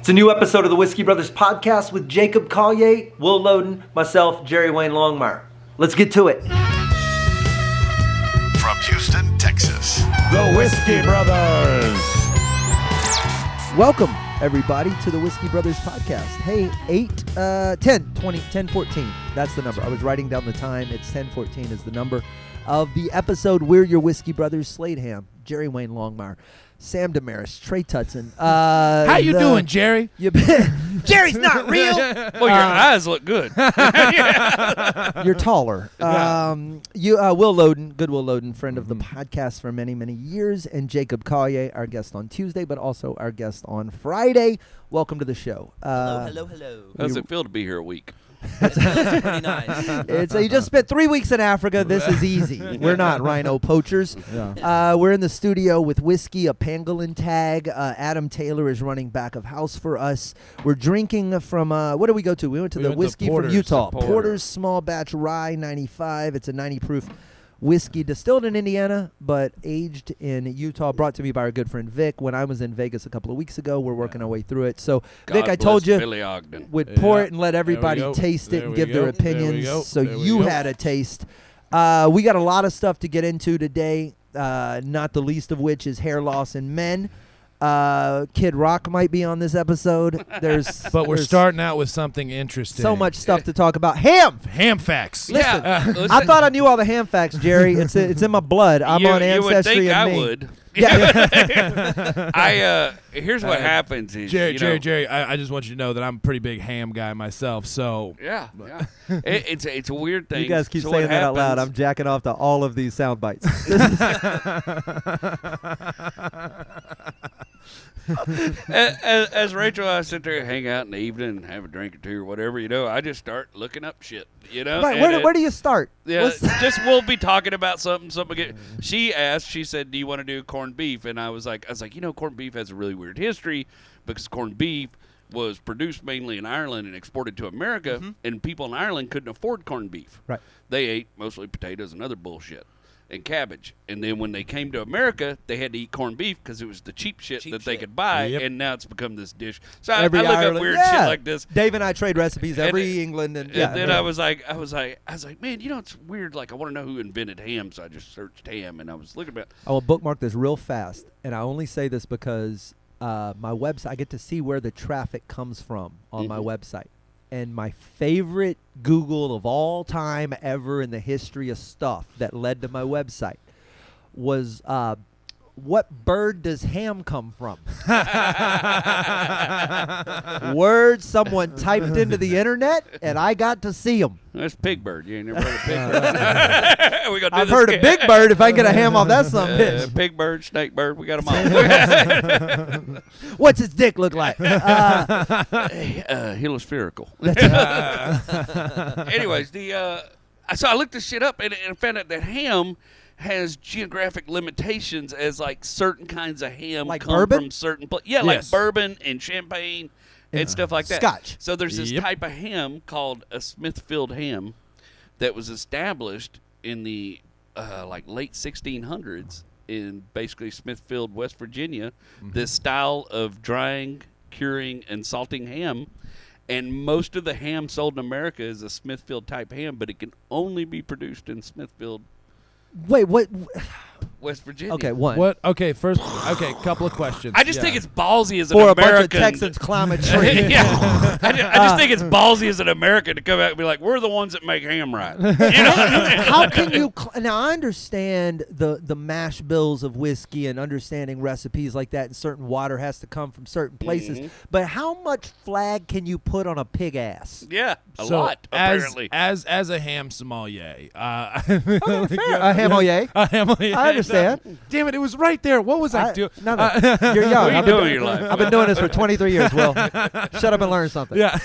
It's a new episode of the Whiskey Brothers podcast with Jacob Calle, Will Loden, myself, Jerry Wayne Longmire. Let's get to it. From Houston, Texas, The Whiskey Brothers. Welcome, everybody, to the Whiskey Brothers podcast. Hey, 10:14. That's the number. I was writing down the time. It's 10:14 is the number of the episode. We're your Whiskey Brothers. Slade Ham, Jerry Wayne Longmire, Sam Damaris, Trey Tutson. How you doing, Jerry? Jerry's not real. Well, your eyes look good. You're taller. Will Loden, good Will Loden, friend of the podcast for many, many years, and Jacob Calle, our guest on Tuesday, but also our guest on Friday. Welcome to the show. Hello. How does it feel to be here a week? It feels pretty nice. You just spent 3 weeks in Africa. This is easy. We're not rhino poachers. Yeah. We're in the studio with whiskey, a pangolin tag. Adam Taylor is running back of house for us. We're drinking from, what did we go to? We went to the whiskey from Utah. Porter's Small Batch Rye 95. It's a 90 proof whiskey distilled in Indiana, but aged in Utah, brought to me by our good friend Vic. When I was in Vegas a couple of weeks ago, we're working our way through it. So, Vic, I told you, Billy Ogden would pour it and let everybody taste it and give their opinions. So you had a taste. We got a lot of stuff to get into today, not the least of which is hair loss in men. Kid Rock might be on this episode. But we're starting out with something interesting. So much stuff to talk about. Ham facts. Listen, Yeah. I thought I knew all the ham facts, Jerry. It's in my blood. I'm on Ancestry. You would think and I me. would. Yeah. Here's what happens is, Jerry, I just want you to know that I'm a pretty big ham guy myself, so. Yeah. It's a weird thing. You guys keep So saying what that out loud. happens- I'm jacking off to all of these sound bites. as Rachel and I sit there and hang out in the evening and have a drink or two or whatever, I just start looking up shit, Right, and where do you start? Yeah, just we'll be talking about something. She said, "Do you want to do corned beef?" And I was like, corned beef has a really weird history because corned beef was produced mainly in Ireland and exported to America, and people in Ireland couldn't afford corned beef. Right. They ate mostly potatoes and other bullshit and cabbage. And then when they came to America, they had to eat corned beef because it was the cheap shit that they could buy, and now it's become this dish. So I look Ireland, up weird shit like this. Dave and I trade recipes every England, and then I was like, man, it's weird. Like, I want to know who invented ham, so I just searched ham, and I was looking about. I will bookmark this real fast, and I only say this because my website, I get to see where the traffic comes from on my website. And my favorite Google of all time ever in the history of stuff that led to my website was what bird does ham come from? Words someone typed into the internet, and I got to see them. That's pig bird. You ain't never heard of pig bird. I've heard of big bird. If I can get a ham off that son of a bitch. Pig bird, snake bird. We got them all. What's his dick look like? Hemispherical. Anyways, so I looked this shit up and found out that ham has geographic limitations, as like certain kinds of ham like come bourbon? from certain places. Yeah, like bourbon and champagne and stuff like that. Scotch. So there's this type of ham called a Smithfield ham that was established in the late 1600s in basically Smithfield, West Virginia. This style of drying, curing, and salting ham. And most of the ham sold in America is a Smithfield type ham, but it can only be produced in Smithfield, Wait, what? West Virginia. Okay, one. What? Okay, couple of questions. I just think it's ballsy as an For a American. bunch of Texans climb a tree. Yeah. I just think it's ballsy as an American to come out and be like, we're the ones that make ham right. How can you now? I understand the mash bills of whiskey and understanding recipes like that, and certain water has to come from certain places. But how much flag can you put on a pig ass? Yeah, a lot, apparently. As a ham sommelier. Okay, fair. A ham oye. I understand. Damn it, it was right there. What was I doing? No, you're young. What are you doing in your life? I've been doing this for 23 years, Will. Shut up and learn something. Yeah.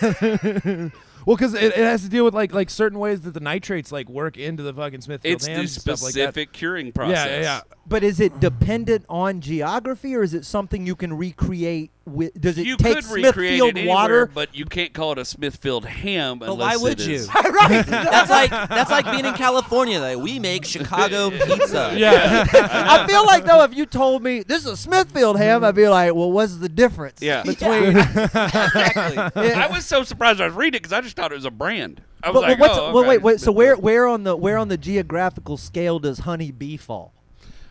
Well, because it has to deal with like certain ways that the nitrates work into the fucking Smithfield It's hams the and stuff like that. specific curing process. Yeah. But is it dependent on geography, or is it something you can recreate does it You take could recreate Smithfield it anywhere, water? but you can't call it a Smithfield ham But unless why would it you? is. Right. That's like being in California. Like, we make Chicago pizza. Yeah. I feel like though, if you told me this is a Smithfield ham, I'd be like, well, what's the difference? Yeah. Between Exactly. I was so surprised I was reading it because I just thought it was a brand. I was But, like, what's, oh, well, okay. wait. So where on the geographical scale does Honey Bee fall?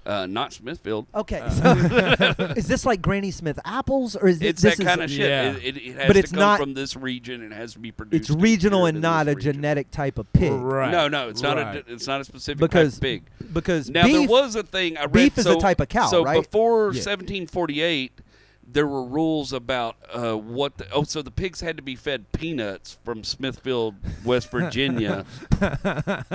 Not Smithfield. Okay, so is this like Granny Smith apples, or is It's this that kind of shit. yeah. It has But to it's come not- from this region and it has to be produced. it's regional here and in not this a region. genetic type of pig? Right. No, it's not Right. it's not a specific Because type of pig. because Now beef, there was a thing I read. beef is a so, type of cow, so right? before Yeah. 1748, there were rules about what. So the pigs had to be fed peanuts from Smithfield, West Virginia,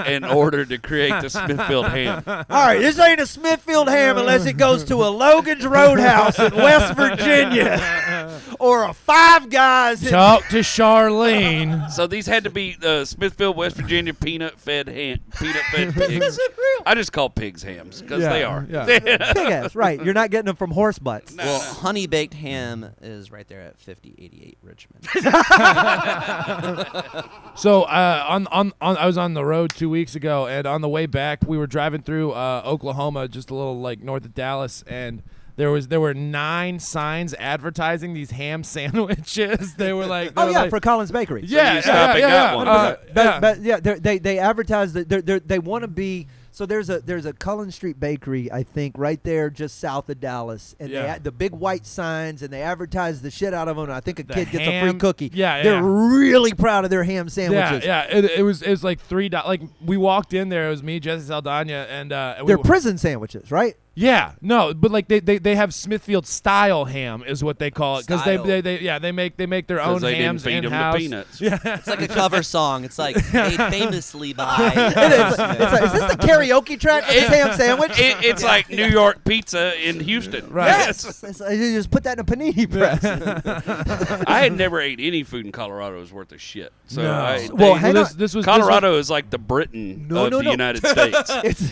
in order to create the Smithfield ham. All right, this ain't a Smithfield ham unless it goes to a Logan's Roadhouse in West Virginia or a Five Guys. Talk to Charlene. So these had to be Smithfield, West Virginia peanut-fed pigs. I just call pigs hams because they are. Yeah. Pig ass, right? You're not getting them from horse butts. No, Well, no. honey baked ham is right there at 5088 Richmond. So I was on the road 2 weeks ago, and on the way back, we were driving through Oklahoma, just a little like north of Dallas, and there were 9 signs advertising these ham sandwiches. They were like, Oh yeah, for Collins Bakery. yeah, you stop and got one. But yeah, they advertise that they want to be. So there's a Cullen Street Bakery, I think, right there just south of Dallas, and Yeah. the big white signs, and they advertise the shit out of them. And I think a The kid gets a free ham- cookie. yeah, they're yeah. really proud of their ham sandwiches. Yeah, it was like $3. Like we walked in there, it was me, Jesse Saldana, and They're prison sandwiches, right? yeah, no, but like they have Smithfield style ham is what they call it because Style. they make their 'Cause own they hams didn't feed them in-house. the peanuts. Yeah, It's like a cover song. It's like made famously by. It's like, is this the karaoke track for this ham sandwich? It's like New York pizza in Houston. Right. Yes. You just put that in a panini press. I had never ate any food in Colorado was worth a shit. So No. I, Well, they- hang this, on. this was Colorado is like the Britain of the United States. It's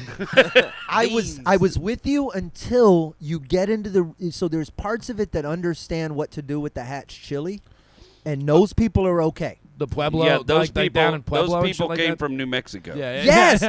I was with you until you get into so there's parts of it that understand what to do with the hatch chili, and those people are okay. the Pueblo. Yeah, those like people. down in Pueblo Those and people shit like came that. from New Mexico. Yeah, Yes,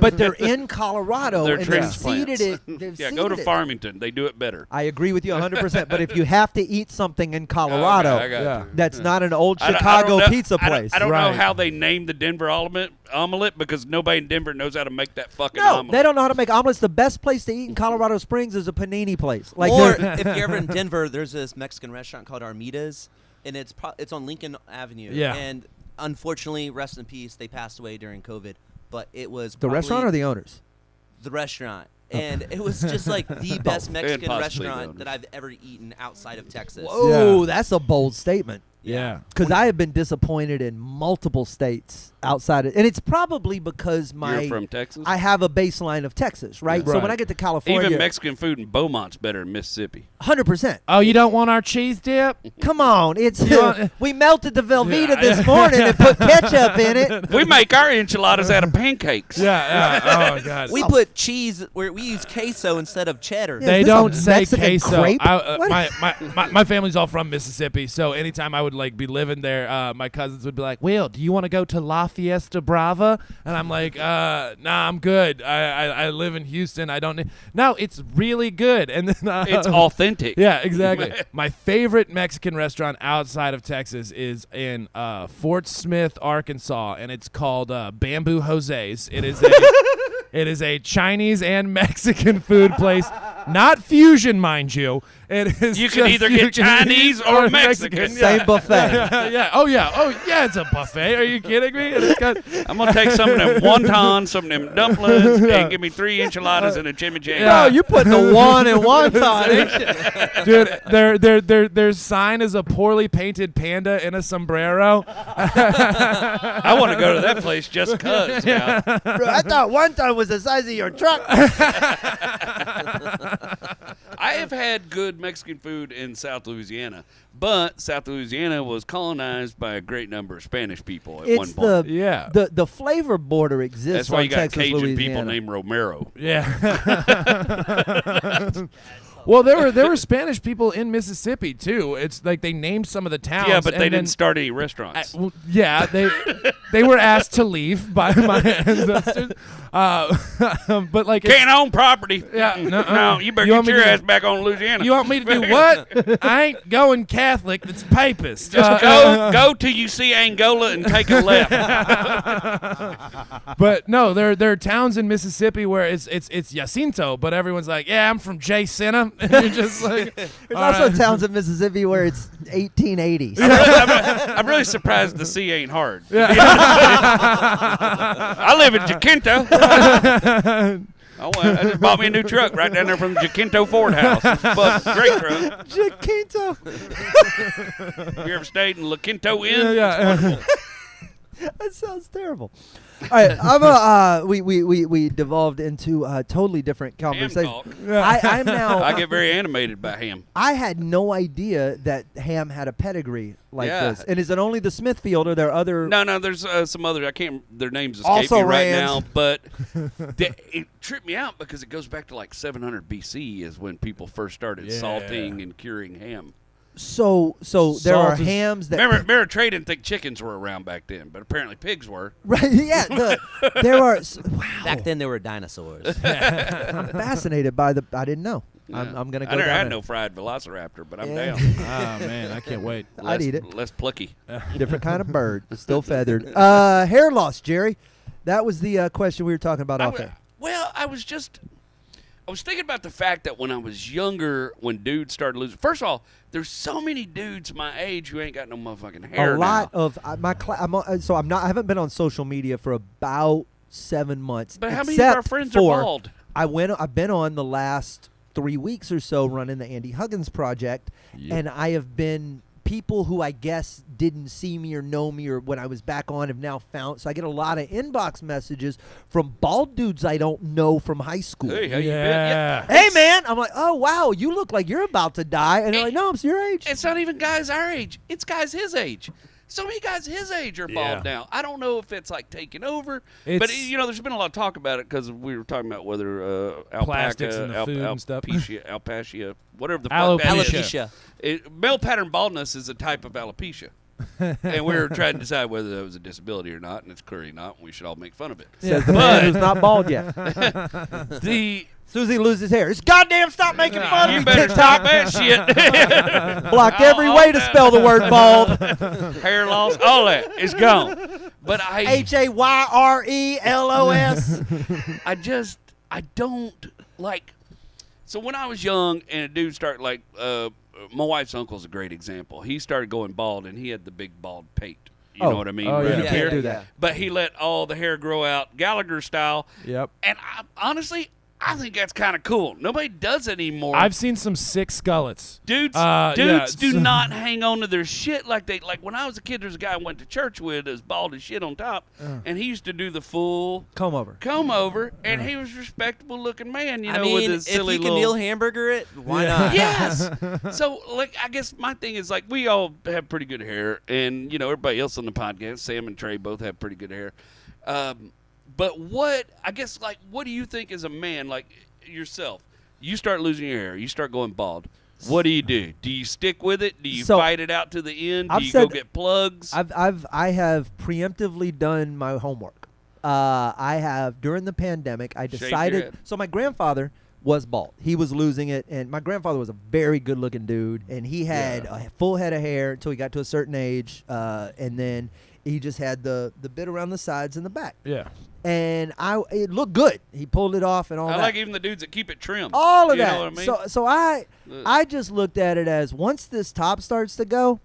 but they're in Colorado They're and they've transplants. seeded it. They've Yeah, go to seeded it. Farmington. They do it better. I agree with you 100%. But if you have to eat something in Colorado, Okay, I got Yeah. you. that's not an old I don't Chicago know- pizza I don't- place. I don't know Right. how they named the Denver omelet because nobody in Denver knows how to make that fucking No, omelet. they don't know how to make omelets. The best place to eat in Colorado Springs is a panini place. Like or they're- if you're ever in Denver, there's this Mexican restaurant called Armitas, and it's on Lincoln Avenue. Yeah. And unfortunately, rest in peace, they passed away during COVID. But it was the restaurant or the owners? the restaurant, and it was just like the best Mexican possibly restaurant the that I've ever eaten outside of Texas. Oh, Yeah. that's a bold statement. Yeah. Because I have been disappointed in multiple states outside of, and it's probably because You're from Texas? I have a baseline of Texas, right? Yeah. So when Right. I get to California, Even Mexican food in Beaumont's better than Mississippi. 100%. Oh, you don't want our cheese dip? Come on, it's You want- we melted the Velveeta Yeah. this morning and put ketchup in it. We make our enchiladas out of pancakes. Yeah. Oh God. We put cheese where we use queso instead of cheddar. Yeah. They Is this a don't say Mexican queso. crepe? What? My family's all from Mississippi, so anytime I would like be living there, my cousins would be like, "Will, do you want to go to La Fiesta Brava?" And I'm like, "Nah, I'm good. I live in Houston. I don't need." No, it's really good, and then It's authentic. Yeah, exactly. My favorite Mexican restaurant outside of Texas is in Fort Smith, Arkansas, and it's called Bamboo Jose's. It is a Chinese and Mexican food place, not fusion, mind you. It is You can just either get Chinese or Mexican. Same buffet. Yeah. Oh yeah, it's a buffet. Are you kidding me? And it's got, I'm going to take some of them wontons, some of them dumplings, Yeah. and give me 3 enchiladas and a chimichanga. Yeah. No, you put the one in wonton. dude, their sign is a poorly painted panda in a sombrero. I want to go to that place just because. Yeah. Bro, I thought wonton was the size of your truck. I have had good Mexican food in South Louisiana, but South Louisiana was colonized by a great number of Spanish people at one It's point. Yeah. the flavor border exists That's why on you got Texas, Cajun Louisiana. people named Romero. Yeah. Well, there were Spanish people in Mississippi too. It's like they named some of the towns. Yeah, but and they then- didn't start any restaurants. Well, yeah, they were asked to leave by my ancestors. But like Can't own property. Yeah, No, you better want get me your to- ass back on Louisiana. You want me to do what? I ain't going Catholic. That's papist. Just go till you see Angola and take a left. But no, there are towns in Mississippi where it's Jacinto, but everyone's like, yeah, I'm from Jacinto. And you're just like, There's all also right. towns in Mississippi where it's 1880s. I'm really surprised the C ain't hard. I live in Jacinto. I just bought me a new truck right down there from the Jacinto Ford house. It's a great truck. Jacinto. Have you ever stayed in La Quinto Inn? Yeah. That sounds terrible. All right, we devolved into a totally different conversation. talk. I'm now. I get very animated by him. I had no idea that Ham had a pedigree like Yeah. this. And is it only the Smithfield, or are there other? No, there's some other. I can't. Their names escape Also me right Rams. now, but it tripped me out because it goes back to like 700 BC is when people first started Yeah. salting and curing ham. So there are Salt is- hams that. Remember, Trey didn't think chickens were around back then, but apparently pigs were. Right? Yeah. There are. Wow. Back then, there were dinosaurs. I'm fascinated by the. I didn't know. Yeah. I'm gonna go I never down had there. no fried velociraptor, but I'm Yeah. down. Oh man, I can't wait. I'd eat it. Less plucky. Different kind of bird, still feathered. Hair loss, Jerry. That was the question we were talking about off air. Well, I was thinking about the fact that when I was younger, when dudes started losing. First of all, there's so many dudes my age who ain't got no motherfucking hair. A lot now. of my so I'm not. I haven't been on social media for about 7 months. But how many of our except friends for are bald? I've been on the last 3 weeks or so running the Andy Huggins project, Yep. and I have been people who I guess didn't see me or know me or when I was back on have now found. So I get a lot of inbox messages from bald dudes I don't know from high school. Hey, how you been? Yeah. Hey man, I'm like, oh wow, you look like you're about to die, and they're like, no, I'm your age. It's not even guys our age. It's guys his age. So many guys his age are bald Yeah. now. I don't know if it's like taking over, but It's- there's been a lot of talk about it because we were talking about whether Plastics alpaca, in the food and stuff. alpacia, whatever the Alopecia. fuck that is. Alopecia. Male pattern baldness is a type of alopecia. And we were trying to decide whether that was a disability or not, and it's clearly not, and we should all make fun of it. Says the man who's not bald yet. The Susie loses hair. It's goddamn stop making fun of you me. better TikTok. stop that shit. Blocked every way to spell the word bald. Hair loss, all that is gone. But HAYRELOS. I don't like. So when I was young and a dude started like, my wife's uncle's a great example. He started going bald and he had the big bald pate. You know what I mean? Oh, Right yeah. up You here. can't do that. But he let all the hair grow out Gallagher style. Yep. And honestly, I think that's kind of cool. Nobody does it anymore. I've seen some sick skullets. Dudes yeah, do not hang on to their shit like they like. When I was a kid, there's a guy I went to church with that's bald as shit on top, and he used to do the full Comb over. comb over, and he was a respectable looking man, you know, I mean, with his if silly you can little. Neil Hamburger it, why not? Yes. So, like, I guess my thing is like we all have pretty good hair, and everybody else on the podcast, Sam and Trey, both have pretty good hair. But what do you think as a man, like yourself? You start losing your hair, you start going bald. What do you do? Do you stick with it? Do you So, fight it out to the end? Do I've you said- go get plugs? I have preemptively done my homework. I have during the pandemic. I Shaved your decided. head. So my grandfather was bald. He was losing it, and my grandfather was a very good-looking dude, and he had a full head of hair until he got to a certain age, and then he just had the bit around the sides and the back. Yeah. And it looked good. He pulled it off and all I that. like even the dudes that keep it trimmed. All of you that. know what I mean? So I just looked at it as once this top starts to go,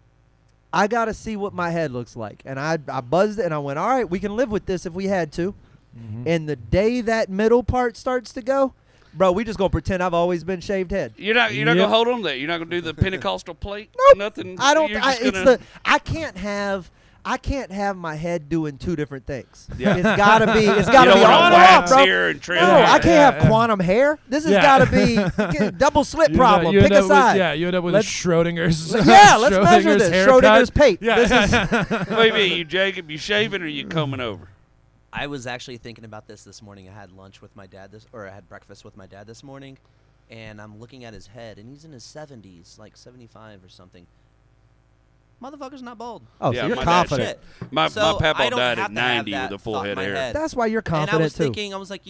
I got to see what my head looks like. And I buzzed it and I went, all right, we can live with this if we had to. And the day that middle part starts to go, bro, we just going to pretend I've always been shaved head. You're not Yep. gonna hold on to that. You're not gonna do the Pentecostal plate. Nope. Nothing. I don't You're I, just it's gonna, the I can't have my head doing two different things. Yeah. It's got to be you on don't or want off, to wax bro. here and trim. No, there. I can't Yeah, have yeah. quantum hair. This has Yeah. got to be double slit problem. You Pick end a up side. you end up with Let's- Schrodinger's. Yeah, let's measure this. haircut. Schrodinger's pate. Yeah. This is What do you mean, you Jacob? You shaving or you combing over? I was actually thinking about this morning. I had lunch with my dad I had breakfast with my dad this morning, and I'm looking at his head, and he's in his 70s, like 75 or something. Motherfucker's not bald. Oh, Yeah, so you're my confident. My So papa I don't died have at to have 90 that with a full thought in head of my hair. head. That's why you're And I confident was too. thinking, I was like,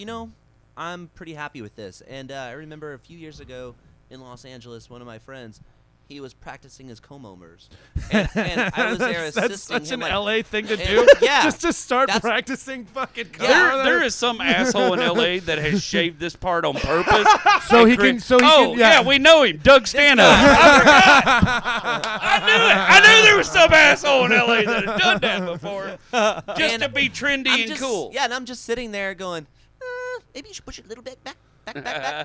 I'm pretty happy with this. And I remember a few years ago in Los Angeles, one of my friends, he was practicing his comb overs, and I was there assisting That's such him. an like, LA thing to and- do. yeah, Just to start that's- practicing fucking Yeah. There is some asshole in LA that has shaved this part on purpose. So and he can. cre- So he oh, can. Yeah. we know him. Doug Stanhope. I forgot. I knew it. I knew there was some asshole in LA that had done that before, just And to be trendy I'm and just, cool. Yeah, and I'm just sitting there going, maybe you should push it a little bit back.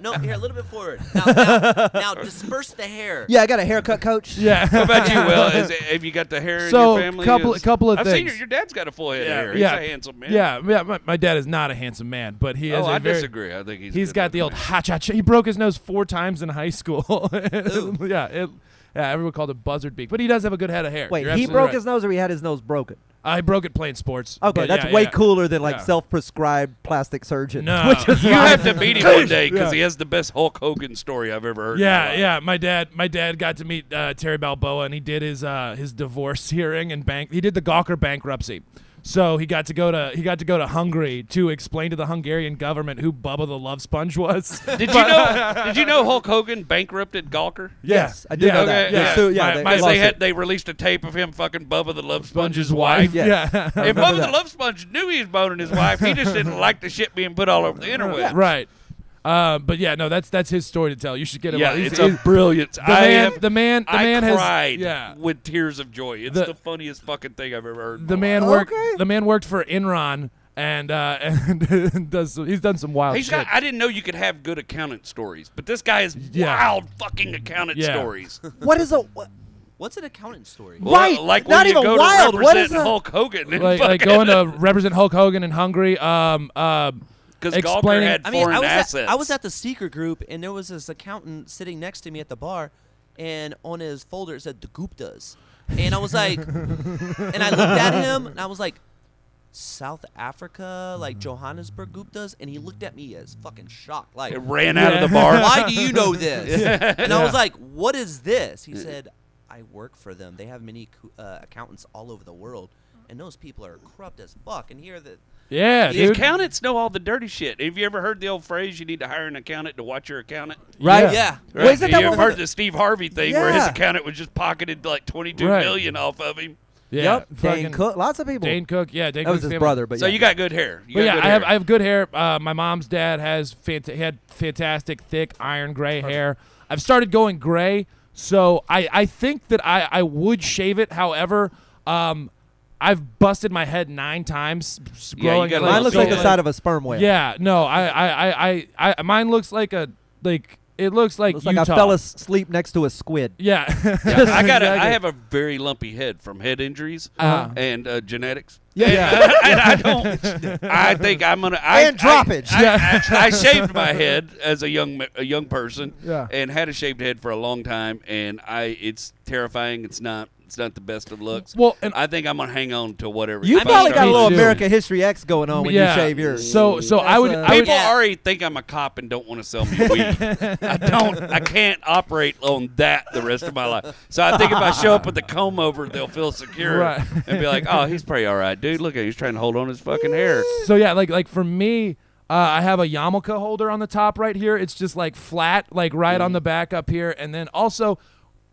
No, here, a little bit forward. Now disperse the hair. Yeah, I got a haircut, coach. Yeah. What about you, Will? Have you got the hair So, in your family? couple of I've seen things. your dad's got a full head of hair. He's Yeah. a handsome man. Yeah. My dad is not a handsome man, but he is. Oh, I very, disagree. I think he's He's a got good the old man. ha-cha-cha. He broke his nose 4 times in high school. Yeah. Everyone called it buzzard beak, but he does have a good head of hair. Wait, You're he absolutely broke right. his nose or he had his nose broken? I broke it playing sports. Okay, but that's yeah, way yeah. cooler than like Yeah. self-prescribed plastic surgeon. No. Which is You fine. have to meet him one day because Yeah. he has the best Hulk Hogan story I've ever heard. in my life. Yeah. My dad got to meet Terry Balboa, and he did his divorce hearing and He did the Gawker bankruptcy. So he got to go to Hungary to explain to the Hungarian government who Bubba the Love Sponge was. Did you know Hulk Hogan bankrupted Gawker? Yes, I did know that. Okay, yeah. So, yeah, My- they They released a tape of him fucking Bubba the Love Sponge's Sponge's wife. Yes. Yeah. I And remember Bubba the that. Love Sponge knew he was boning his wife. He just didn't like the shit being put all over the interweb. Right. But yeah, no, that's his story to tell. You should get him. Yeah, on. it's a brilliant. The man I has cried yeah. with tears of joy. It's The- the funniest fucking thing I've ever heard. in The my man life. worked. Okay. The man worked for Enron and he's done some wild He's shit. got. I didn't know you could have good accountant stories, but this guy has Yeah. wild fucking accountant Yeah. stories. What is a what? What's an accountant story? Right, like not when you even go wild. to What represent is a- Hulk Hogan, and like going to represent Hulk Hogan in Hungary. because Gawker explaining- had I mean, foreign I assets. was at the secret group, and there was this accountant sitting next to me at the bar, and on his folder it said the Guptas, and I was like, and I looked at him, and I was like, South Africa, like Johannesburg Guptas, and he looked at me as fucking shocked, like, It ran out of the bar. why do you know this? And I was like, what is this? He said, I work for them. They have many accountants all over the world, and those people are corrupt as fuck. And here that Yeah, The dude. accountants know all the dirty shit. Have you ever heard the old phrase, you need to hire an accountant to watch your accountant? Right? Yeah. Right? Well, isn't that You've what heard the- the Steve Harvey thing where his Yeah. accountant was just pocketed like 22 Right. million off of him. Yeah, Yep. fucking Dane Cook. Lots of people. Dane Cook. Yeah, Dane that was Cook's his family. brother, but So yeah. you got good hair. You But got yeah, good I hair. have good hair. My mom's dad he had fantastic, thick, iron gray hair. I've started going gray, so I think that I would shave it. However, I've busted my head 9 times Yeah, you growing. got a Mine little looks like the silver. side of a sperm whale. Yeah, no, I mine looks like it looks like Looks like Utah. I fell asleep next to a squid. Yeah, I have a very lumpy head from head injuries Uh-huh. and genetics. Yeah. And I don't. I think I'm gonna. And droppage. I shaved my head as a young person. Yeah. And had a shaved head for a long time, and it's terrifying. It's not the best of looks. Well, and I think I'm gonna hang on to whatever. You if I probably start got a little too. American History X going on when yeah. you shave yours. So I would. That's, I would People Yeah. already think I'm a cop and don't want to sell me weed. I can't operate on that the rest of my life. So I think if I show up with the comb over, they'll feel secure Right. and be like, "Oh, he's pretty all right, dude. Look at him. He's trying to hold on his fucking hair." So yeah, like for me, I have a yarmulke holder on the top right here. It's just like flat, like right on the back up here, and then also,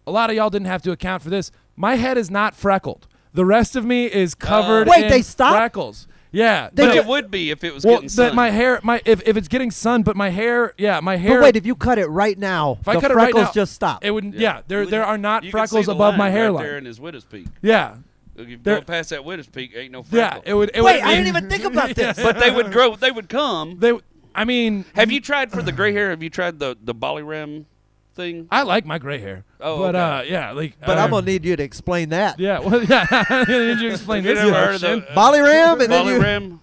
a lot of y'all didn't have to account for this. My head is not freckled. The rest of me is covered Wait, in they stopped? freckles. Yeah, But no, it would be if it was well, getting sun. my hair, if it's getting sun, but my hair, my hair. But wait, if you cut it right now, if I the cut it right freckles now, just stop. It wouldn't. Yeah, there are not You can see freckles the above my line hairline. right there in his widow's peak. Yeah, If you There- go past that widow's peak, ain't no yeah. freckle. It would. It Wait, would I didn't even think about this. But they would grow. They would come. I mean, Have you tried for the gray hair? Have you tried the Bollyram thing? I like my gray hair. Oh, but okay. yeah, like. But I'm gonna need you to explain that. Yeah, well, yeah. Did you explain Have you this? ever heard of Shit? the Bollyram, and then you. Bollyram?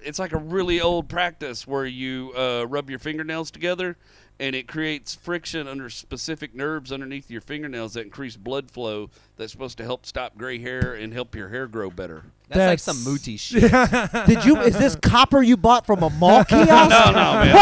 It's like a really old practice where you rub your fingernails together, and it creates friction under specific nerves underneath your fingernails that increase blood flow that's supposed to help stop gray hair and help your hair grow better. That's like some mooty shit. Is this copper you bought from a mall kiosk? No, man.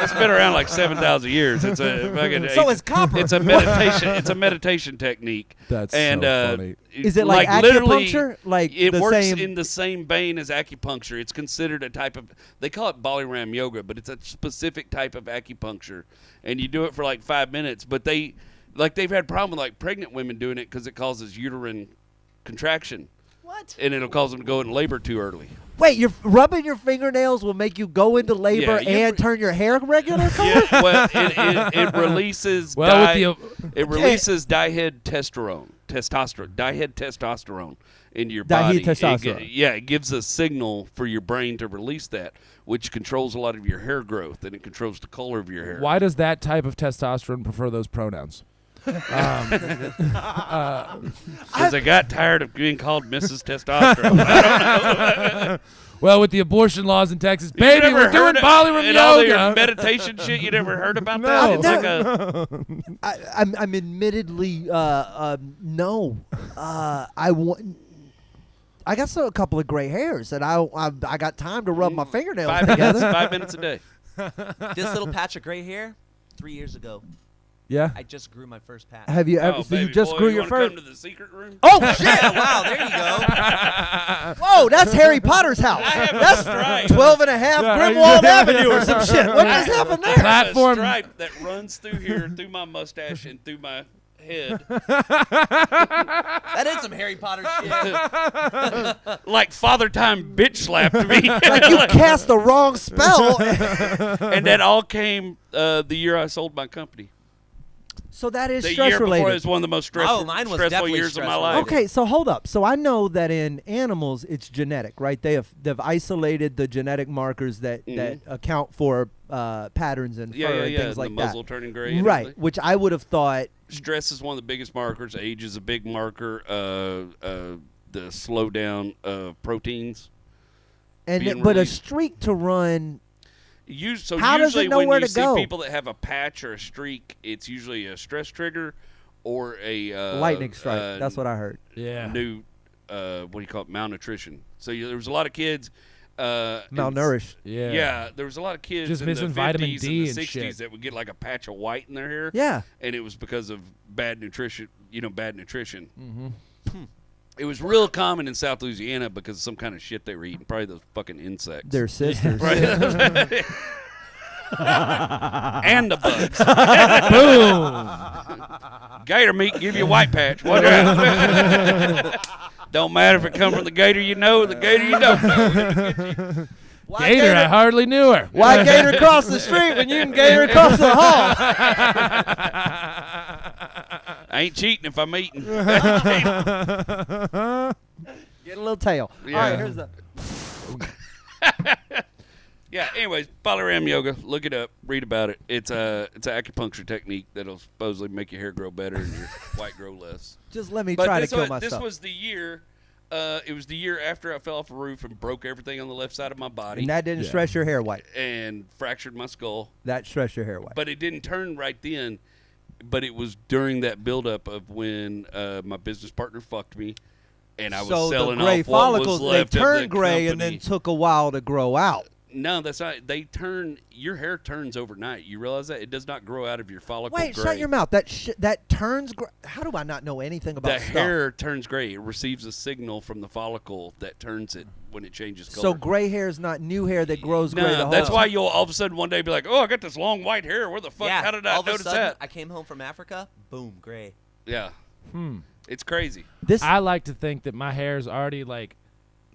It's been around like 7,000 years. It's it's copper. It's a meditation. It's a meditation technique. That's so funny. Is it like literally, acupuncture? Like it the works same in the same vein as acupuncture. It's considered a type of, they call it Balaram yoga, but it's a specific type of acupuncture, and you do it for like 5 minutes. But they've had problem with like pregnant women doing it because it causes uterine contraction. What? And it'll cause them to go into labor too early. Wait, you're rubbing your fingernails will make you go into labor and turn your hair regular color? Yeah, well, it releases it releases testosterone into your body. Dihydrotestosterone. It gives a signal for your brain to release that, which controls a lot of your hair growth, and it controls the color of your hair. Why does that type of testosterone prefer those pronouns? Because I got tired of being called Mrs. Testosterone. I don't know. Well, with the abortion laws in Texas, baby, we're doing Balaram and all yoga. your meditation shit. You never heard about No. that? It's like I'm admittedly no. I got a couple of gray hairs, and I got time to rub my fingernails 5 together. minutes, 5 minutes a day. This little patch of gray hair, 3 years ago. Yeah. I just grew my first patch. Have you ever? Oh, So you baby just boy, grew you your wanna first? come to the secret room? Oh shit! Yeah, wow, there you go. Whoa, that's Harry Potter's house. That's stripe. 12 and a half Grimwald Avenue or some shit. What just happened there? Platform. There's a stripe that runs through here, through my mustache, and through my head. That is some Harry Potter shit. Like Father Time bitch slapped me. Like you cast the wrong spell. And that all came the year I sold my company. So that is The stress year before related. is one of the most stressful, mine was stressful definitely years of my stressful. life. Okay, so hold up. So I know that in animals it's genetic, right? They've isolated the genetic markers that account for patterns in fur and things like the that. muzzle turning gray. And Right, everything. which I would have thought. Stress is one of the biggest markers. Age is a big marker. The slowdown of proteins. But a released. streak to run. How does it know when where you to see do people that have a patch or a streak, it's usually a stress trigger or a Lightning strike. That's what I heard. Yeah. New, what do you call it? Malnutrition. So there was a lot of kids Malnourished. Yeah. There was a lot of kids Just in the missing 50s vitamin and D the and 60s shit. that would get like a patch of white in their hair. Yeah. And it was because of bad nutrition. Mm-hmm. It was real common in South Louisiana because of some kind of shit they were eating. Probably those fucking insects. Their sisters. Right. And the bugs. Boom. Gator meat give you a white patch. Watch out. Don't matter if it comes from the gator you know or the gator you don't know. Gator, I hardly knew her. Why gator across the street when you can gator across the hall? I ain't cheating if I'm eating. Get a little tail. Yeah. All right, here's the. Yeah, anyways, Balaram yoga, look it up, read about it. It's an acupuncture technique that'll supposedly make your hair grow better and your white grow less. Just let me try to kill myself. This was the year, it was the year after I fell off a roof and broke everything on the left side of my body. And that didn't stress your hair white. And fractured my skull. That stressed your hair white. But it didn't turn right then, but it was during that buildup of when my business partner fucked me. And I was selling the gray off what was follicles, left they of turned the gray and company. then took a while to grow out. No, that's not. They turn. Your hair turns overnight. You realize that it does not grow out of your follicle. Wait, gray. shut your mouth. That turns gray. How do I not know anything about The stuff? hair turns gray. It receives a signal from the follicle that turns it when it changes color. So gray hair is not new hair that grows gray the No, whole that's time. why you'll all of a sudden one day be like, "Oh, I got this long white hair. Where the fuck? Yeah, How did I all of a notice sudden, that?" I came home from Africa. Boom, gray. Yeah, it's crazy. I like to think that my hair is already like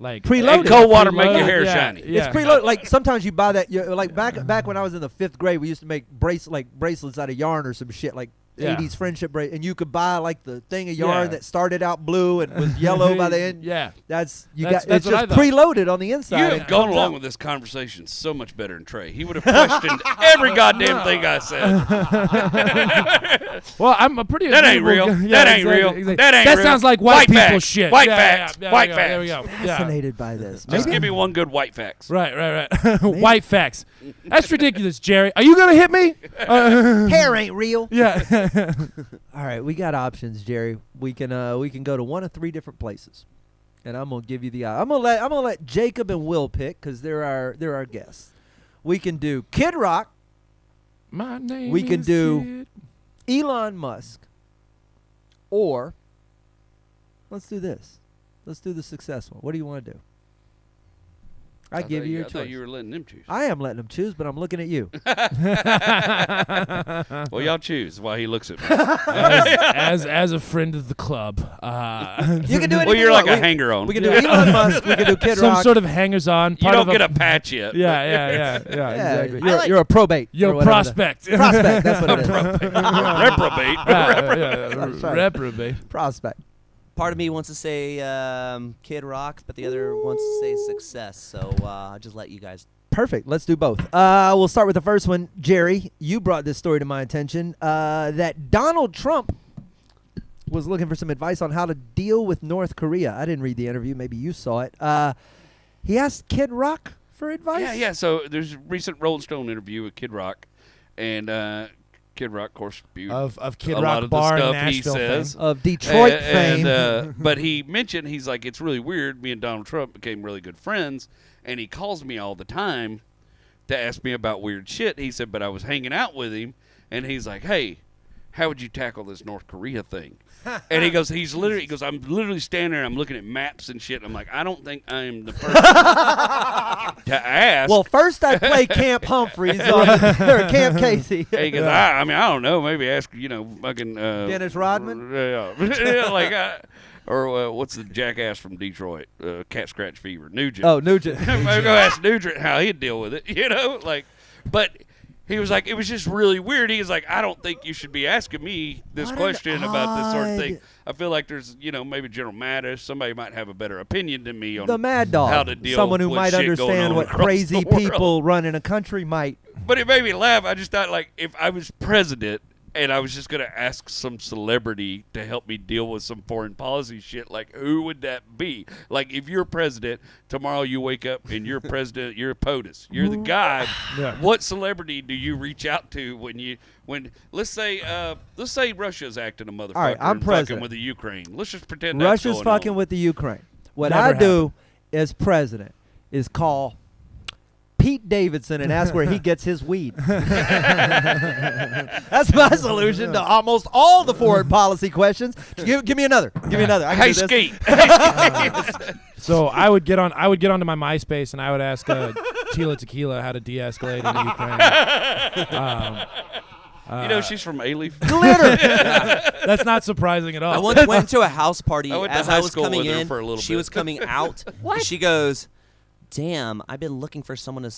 Preloaded. And cold water make your Preloaded, hair yeah, shiny. yeah. It's preloaded. Like sometimes you buy that. Like back when I was in the 5th grade, we used to make bracelets out of yarn or some shit like. Yeah. 80s friendship bracelet, and you could buy like the thing of yarn Yeah. that started out blue and was yellow by the end. Yeah. That's That's it's what I just thought. preloaded on the inside. You and have gone comes along out. with this conversation so much better than Trey. He would have questioned every goddamn thing I said. Well, I'm a pretty. That ain't agreeable real. guy. That ain't exactly, real. exactly. That ain't That real. sounds like white White people facts. shit. White Yeah, facts. yeah, White there we go. facts. There we go. Yeah. Fascinated by this. Just Maybe- give me one good white facts. Right. White facts. That's ridiculous, Jerry. Are you gonna hit me? hair ain't real. Yeah. All right, we got options, Jerry. We can go to one of 3 different places, and I'm gonna give you the. I'm gonna let Jacob and Will pick because they're our guests. We can do Kid Rock. My name We can is do Kid. Elon Musk, or let's do this. Let's do the successful. What do you want to do? I give you your choice. I thought you were letting them choose. I am letting them choose, but I'm looking at you. Well, y'all choose while he looks at me. as a friend of the club. You can do anything. Well, you're like a hanger-on. We can do Elon Musk. We can do Kid Some Rock. sort of hangers-on. You don't get a patch yet. Yeah, exactly. You're a probate. You're or a whatever prospect. Prospect. That's what it is. Reprobate. That's right. Reprobate. Prospect. Part of me wants to say Kid Rock, but the other wants to say success. So I'll just let you guys. Perfect. Let's do both. We'll start with the first one. Jerry, you brought this story to my attention that Donald Trump was looking for some advice on how to deal with North Korea. I didn't read the interview. Maybe you saw it. He asked Kid Rock for advice? Yeah. So there's a recent Rolling Stone interview with Kid Rock, and Kid Rock, of course, spewed Of Kid a Rock lot of Bar the in stuff he Nashville says. fame. Of Detroit fame. But he mentioned, he's like, it's really weird. Me and Donald Trump became really good friends, and he calls me all the time to ask me about weird shit. He said, but I was hanging out with him, and he's like, hey, how would you tackle this North Korea thing? And he goes, I'm literally standing there, I'm looking at maps and shit. I'm like, I don't think I'm the person to ask. Well, first I play Camp Humphreys or Camp Casey. And he goes, I don't know, maybe ask, fucking Dennis Rodman? Or what's the jackass from Detroit? Cat Scratch Fever, Nugent. Oh, Nugent. Maybe go ask Nugent how he'd deal with it, but he was like, it was just really weird. He was like, I don't think you should be asking me this question about this sort of thing. I feel like there's, maybe General Mattis, somebody might have a better opinion than me on the Mad Dog, how to deal someone who with might shit understand going on what across crazy the world. people running a country might. But it made me laugh. I just thought, like, if I was president and I was just going to ask some celebrity to help me deal with some foreign policy shit, like, who would that be? Like, if you're president, tomorrow you wake up and you're president, you're POTUS, you're the guy. Yeah. What celebrity do you reach out to when let's say Russia's acting a motherfucker All right, I'm and president. fucking with the Ukraine? Let's just pretend Russia's that's fucking going on. with the Ukraine. What Never I do happened. as president is call Pete Davidson and ask where he gets his weed. That's my solution to almost all the foreign policy questions. Give me another. Give me another. I can Hey, do this. Skeet. So I would get onto my MySpace and I would ask Tila Tequila how to de-escalate in Ukraine. She's from A-Leaf. Glitter. That's not surprising at all. I once went to a house party I went to as high I was school coming with her in. for a little She bit. was coming out. What? She goes, damn, I've been looking for someone to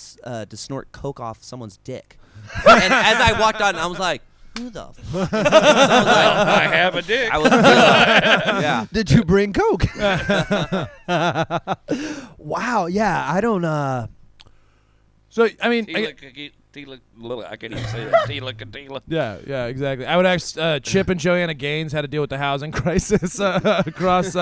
snort coke off someone's dick. And as I walked out, I was like, who the fuck? So I have a dick. I was yeah. Did you bring Coke? Wow. Yeah. I don't. So I mean, I can't even say that. Tila. yeah, exactly. I would ask Chip and Joanna Gaines how to deal with the housing crisis across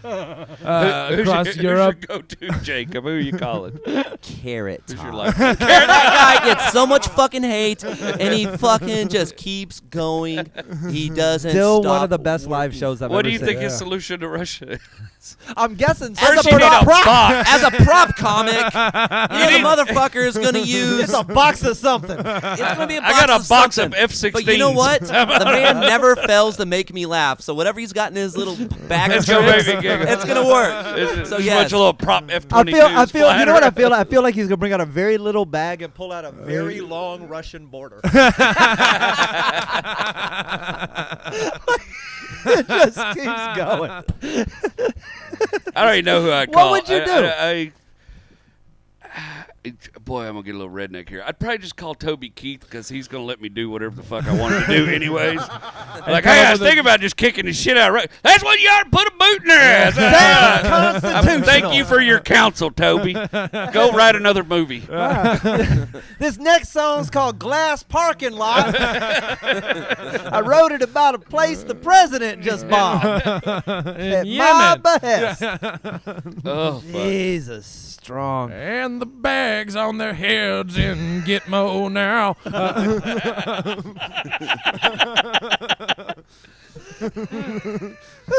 Who's Europe. your go-to, Jacob? Who are you calling? Carrot Who's your Top. life? That guy gets so much fucking hate, and he fucking just keeps going. He doesn't Still stop one of the best live working. shows I've What ever do you seen. think his solution to Russia is? I'm guessing. First a you need a prop- box. As a prop comic, the motherfucker is going to use... It's a box of something. It's going to be a box I got a of box something. of F-16s. But you know what? The man never fails to make me laugh. So whatever he's got in his little bag of It's gonna tricks, make me giggle. it's going to work. So Just yes. bunch of little prop F-22s. I feel. You know what I feel? flying I feel like he's gonna bring out a very little bag and pull out a very long Russian border. It just keeps going. I don't even know who I'd call. What would you do? Boy, I'm going to get a little redneck here. I'd probably just call Toby Keith because he's going to let me do whatever the fuck I wanted to do anyways. Like, hey, I was thinking about just kicking the shit out of That's what you ought to put a boot in their ass. Unconstitutional. Thank you for your counsel, Toby. Go write another movie. This next song's called Glass Parking Lot. I wrote it about a place the president just bombed. At my behest. Oh, fuck. Jesus, strong. And the bags on their heads in Gitmo now.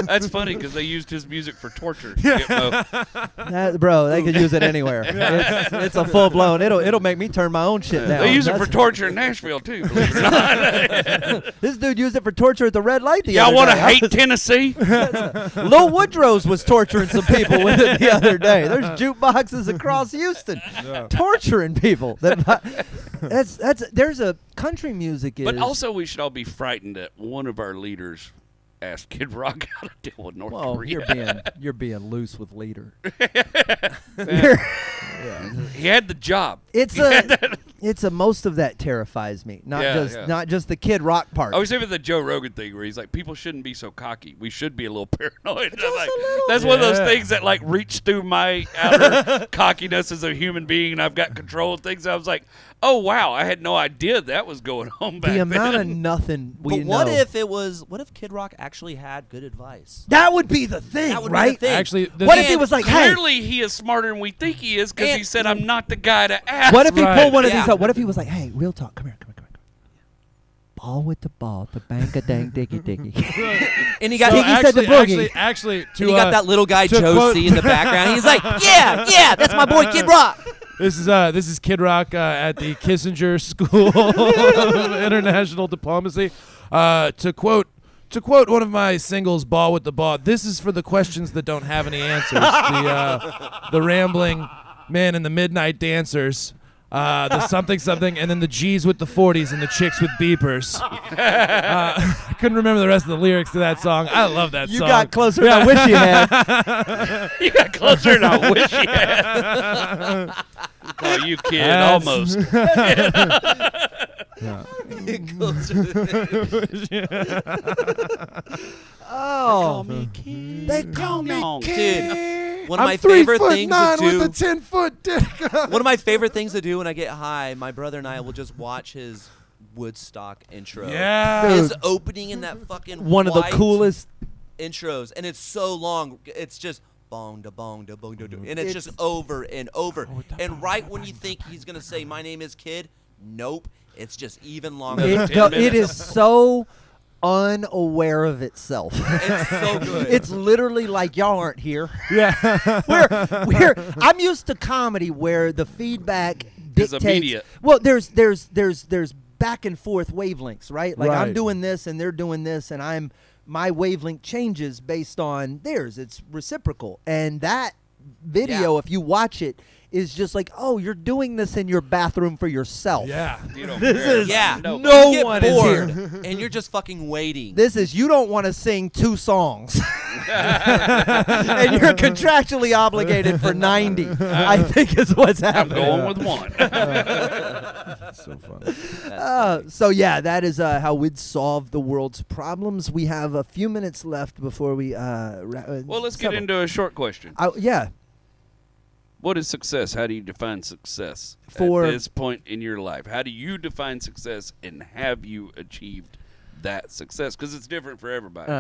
That's funny because they used his music for torture. Gitmo. Bro, they could use it anywhere. It's a full blown. It'll make me turn my own shit down. They use it for torture in Nashville too. Believe it or not. This dude used it for torture at the red light the Y'all other want to day. hate Tennessee? Lil Woodrow's was torturing some people with it the other day. There's jukeboxes across Houston torturing people. There's a country music is. But also, we should all be frightened that one of our leaders asked Kid Rock how to deal with North Korea. You're being loose with leader. He had the job. It's a most of that terrifies me. Not just the Kid Rock part. I was thinking the Joe Rogan thing where he's like, people shouldn't be so cocky. We should be a little paranoid. That's one of those things that like reach through my outer cockiness as a human being, and I've got control of things. I was like, oh wow, I had no idea that was going on back then. The amount of nothing we know. What if Kid Rock actually had good advice? That would be the thing, That would right? be the thing. Actually, What if he was like, hey? Clearly, he is smarter than we think he is because he said, I'm not the guy to ask. What if he Right. pulled one of these Yeah. up? What if he was like, hey, real talk, come here. Ball with the ball, the bang a dang diggy diggy. And he got So Diggy said the boogie. actually, and he got that little guy to Joe quote- C in the background. He's like, yeah, that's my boy Kid Rock. This is Kid Rock at the Kissinger School of International Diplomacy. To quote one of my singles, "Ball with the Ball." This is for the questions that don't have any answers. The rambling men and the midnight dancers. The something, and then the G's with the 40s and the chicks with beepers. I couldn't remember the rest of the lyrics to that song. I love that You song. got closer than I wish you had. You got closer than I wish you had. Oh, you kid, That's- almost. Oh, They call me Dude, one of I'm my favorite 3'9" things to do. with a 10-foot dick. One of my favorite things to do when I get high, my brother and I will just watch his Woodstock intro. Yeah. His opening in that fucking one of the white coolest. intros, and it's so long. It's just bong da bong da bong da, and it's just over and over. And right when you think he's gonna say, "My name is Kid," nope, it's just even longer. It is so unaware of itself. It's so good. It's literally like y'all aren't here. Yeah. I'm used to comedy where the feedback Is dictates. immediate. Well, there's back and forth wavelengths, right? Like I'm Right. doing this and they're doing this, and my wavelength changes based on theirs. It's reciprocal, and that video, Yeah. if you watch it, is just like, oh, you're doing this in your bathroom for yourself. Yeah. You don't This care. is Yeah. No. no You get one bored, is here. and you're just fucking waiting. This is you don't want to sing 2 songs, and you're contractually obligated for 90. I think is what's I'm happening. going with one. So fun. So yeah, that is how we'd solve the world's problems. We have a few minutes left before we. Well, let's get into a short question. Yeah. What is success? How do you define success For- at this point in your life? How do you define success, and have you achieved that success? Because it's different for everybody.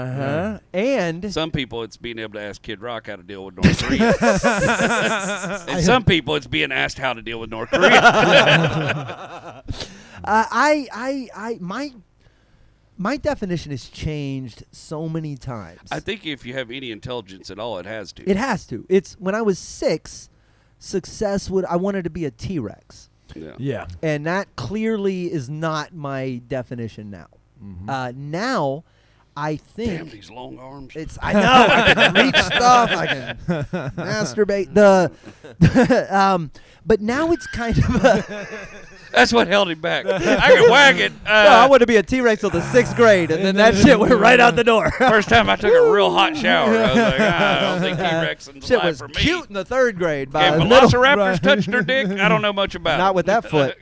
And Some people, it's being able to ask Kid Rock how to deal with North Korea. And some people, it's being asked how to deal with North Korea. my definition has changed so many times. I think if you have any intelligence at all, it has to. It has to. It's when I was 6, success I wanted to be a T-Rex. Yeah. Yeah. And that clearly is not my definition now. Now, I think Damn these long arms. I know I can reach stuff. I can masturbate. But now it's kind of a. That's what held him back. I can whack it. I wanted to be a T-Rex till the 6th grade, and then that shit went right out the door. First time I took a real hot shower, I was like, I don't think T-Rex is Shit alive was for me. cute in the 3rd grade. By If the middle. velociraptors touched her dick, I don't know much about Not it. with that foot.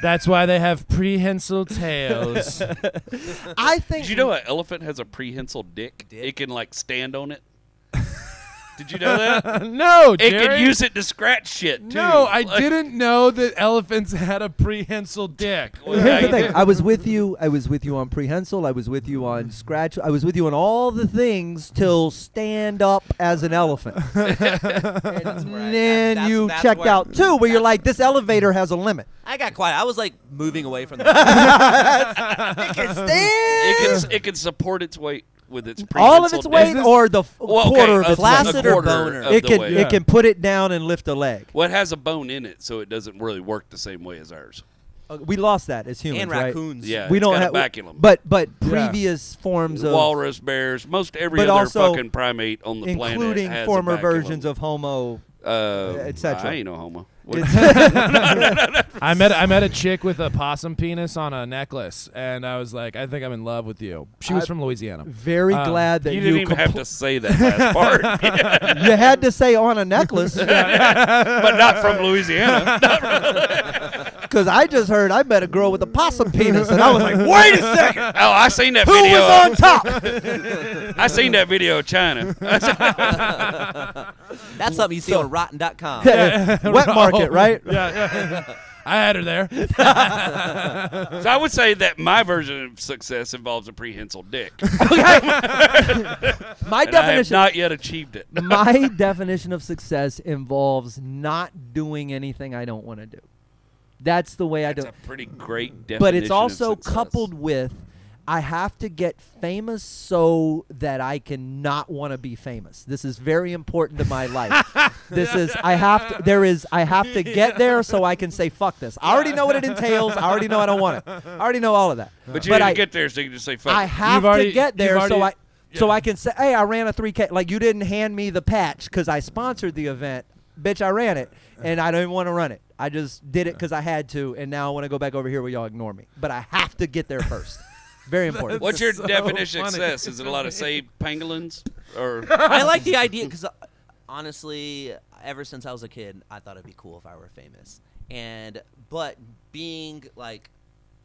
That's why they have prehensile tails. I think. Did you know an elephant has a prehensile dick? It can like stand on it. Did you know that? No, It Jerry. could use it to scratch shit, too. No, I didn't know that elephants had a prehensile dick. Well, Here's the you thing. do. I was with you. I was with you on prehensile. I was with you on scratch. I was with you on all the things till stand up as an elephant. That's where And then that's- you that's checked where- out too, where you're like, this elevator has a limit. I got quiet. I was like moving away from the. It can stand. It can support its weight with its All of its weight, this- or the quarter of a its flaccid weight. or quarter boner? of It the can weight. Yeah. it can put it down and lift a leg. Well, it has a bone in it, so it doesn't really work the same way as ours. We lost that as humans, and right? raccoons. Yeah, We it's don't got have a baculum. but Yeah. previous forms of Walrus, bears, most every But other also fucking primate on the planet, including has former a baculum. versions of Homo. etc. I ain't no homo. I met a chick with a possum penis on a necklace, and I was like, I think I'm in love with you. She was from Louisiana. Very glad that You didn't even have to say that last part, You had to say on a necklace but not from Louisiana. because I just heard I met a girl with a possum penis, and I was like, wait a second, Oh, I seen that who video. was on top? I seen that video of China. That's something you see on Rotten.com. Wet market, right? Yeah. I had her there. So I would say that my version of success involves a prehensile dick. My And I have definition. not yet achieved it. My definition of success involves not doing anything I don't want to do. That's the way I do That's it. a pretty great definition. But it's of also success. coupled with I have to get famous so that I can not want to be famous. This is very important to my life. I have to get there so I can say fuck this. I already know what it entails. I already know I don't want it. I already know all of that. But you didn't get there, so you can just say fuck. I it. have already- to get there you've already- so I can say, hey, I ran a 3K. Like, you didn't hand me the patch because I sponsored the event. Bitch, I ran it, and I don't even want to run it. I just did it because I had to, and now I want to go back over here where y'all ignore me. But I have to get there first. Very important. What's your so definition of funny. success? Is it a lot of saved pangolins? Or I like the idea because honestly, ever since I was a kid, I thought it'd be cool if I were famous. But being like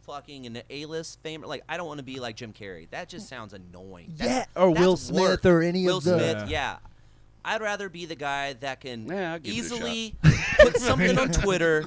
fucking an A-list famous, like I don't want to be like Jim Carrey. That just sounds annoying. Or that's Will Smith work. or any Will of the. Smith, yeah. I'd rather be the guy that can Yeah, I'll give it a easily put something on Twitter,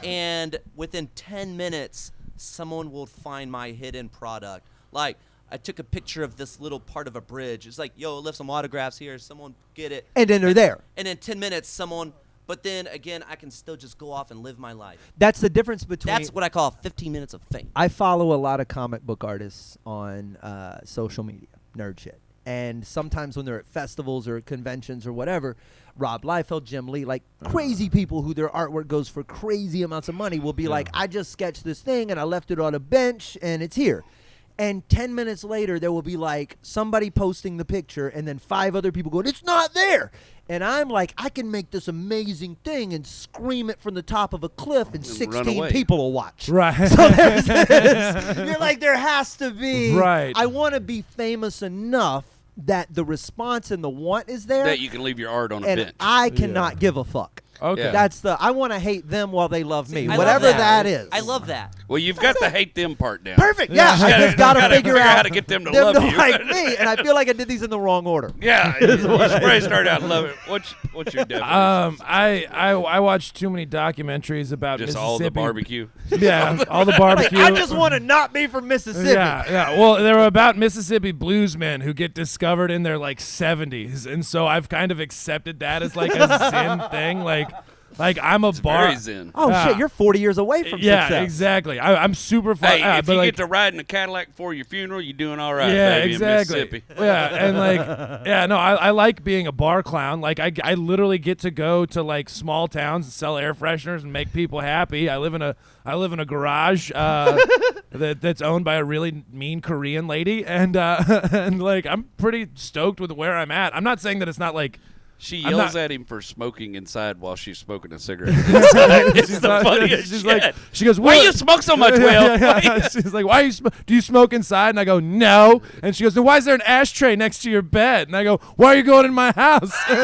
and within 10 minutes, someone will find my hidden product. Like, I took a picture of this little part of a bridge. It's like, yo, left some autographs here. Someone get it. And then they're there. And in 10 minutes, someone. But then again, I can still just go off and live my life. That's the difference between. That's what I call 15 minutes of fame. I follow a lot of comic book artists on social media, nerd shit. And sometimes when they're at festivals or conventions or whatever, Rob Liefeld, Jim Lee, like crazy people who their artwork goes for crazy amounts of money will be like, I just sketched this thing and I left it on a bench and it's here. And 10 minutes later, there will be like somebody posting the picture and then 5 other people going, it's not there. And I'm like, I can make this amazing thing and scream it from the top of a cliff and run 16 away. people will watch. Right. So there's this. You're like, there has to be. Right. I want to be famous enough that the response and the want is there. that you can leave your art on a and bench. I cannot give a fuck. Okay. Yeah. That's I want to hate them while they love me. I love Whatever that is. I love that. Well, you've got the hate them part down. Perfect. Yeah. I just got to gotta figure figure out how to get them to love you. like me. And I feel like I did these in the wrong order. Yeah, you probably start out loving. What's your definition? I watched too many documentaries about Just Mississippi. all the barbecue. Yeah, all the Like, barbecue. I just want to not be from Mississippi. Yeah. Well, they were about Mississippi bluesmen who get discovered in their like 70s, and so I've kind of accepted that as like a Zen thing. Like I'm a bar. Very zen. Oh, Yeah. shit. You're 40 years away from Yeah, success. exactly. I'm super fun. Hey, if but you like, get to ride in a Cadillac for your funeral, you're doing all right, yeah, baby, exactly. in Mississippi. Yeah, and like, yeah, no, I like being a bar clown. Like, I literally get to go to like small towns and sell air fresheners and make people happy. I live in a garage that's owned by a really mean Korean lady, and and like I'm pretty stoked with where I'm at. I'm not saying that it's not like. She I'm yells not- at him for smoking inside while she's smoking a cigarette. It's the funniest She's shit. like, she goes, Why "What?" you smoke so much, Will? Yeah. She's like, "Why you do you smoke inside?" And I go, "No." And she goes, "Then why is there an ashtray next to your bed?" And I go, "Why are you going in my house?" All